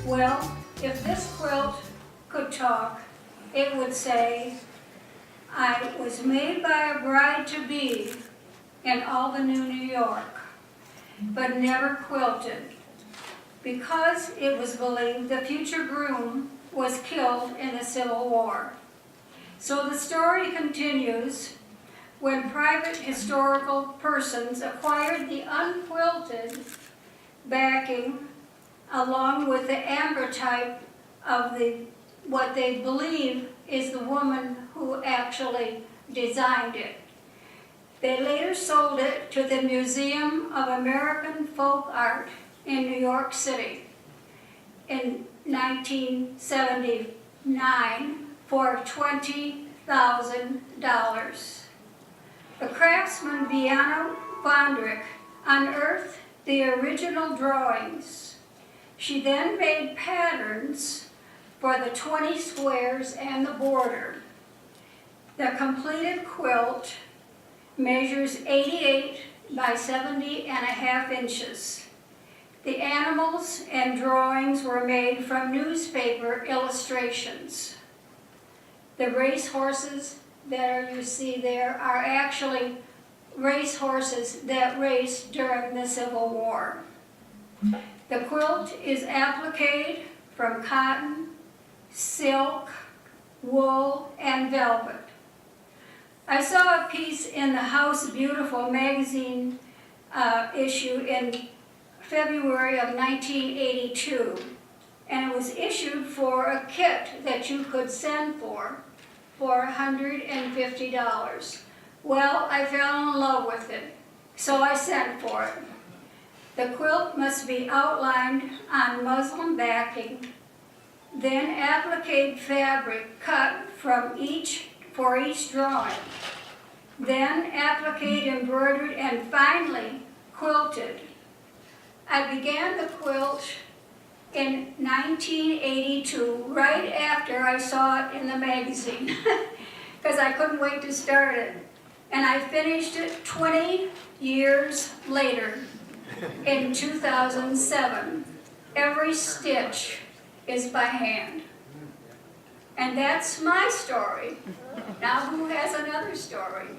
Well, if this quilt could talk, it would say, I was made by a bride-to-be in Albany, New York, but never quilted, because it was believed the future groom was killed in the Civil War. So the story continues when private historical persons acquired the unquilted backing along with the amber type of what they believe is the woman who actually designed it. They later sold it to the Museum of American Folk Art in New York City in 1979 for $20,000. The craftsman Biana Bondrick unearthed the original drawings. She then made patterns for the 20 squares and the border. The completed quilt measures 88 by 70.5 inches. The animals and drawings were made from newspaper illustrations. The race horses that you see there are actually race horses that raced during the Civil War. The quilt is appliqued from cotton, silk, wool, and velvet. I saw a piece in the House Beautiful magazine issue in February of 1982, and it was issued for a kit that you could send for $150. Well, I fell in love with it, so I sent for it. The quilt must be outlined on muslin backing, then appliqued fabric cut for each drawing, then appliqued, embroidered, and finally quilted. I began the quilt in 1982, right after I saw it in the magazine, because I couldn't wait to start it. And I finished it 20 years later in 2007. Every stitch is by hand. And that's my story. Now who has another story?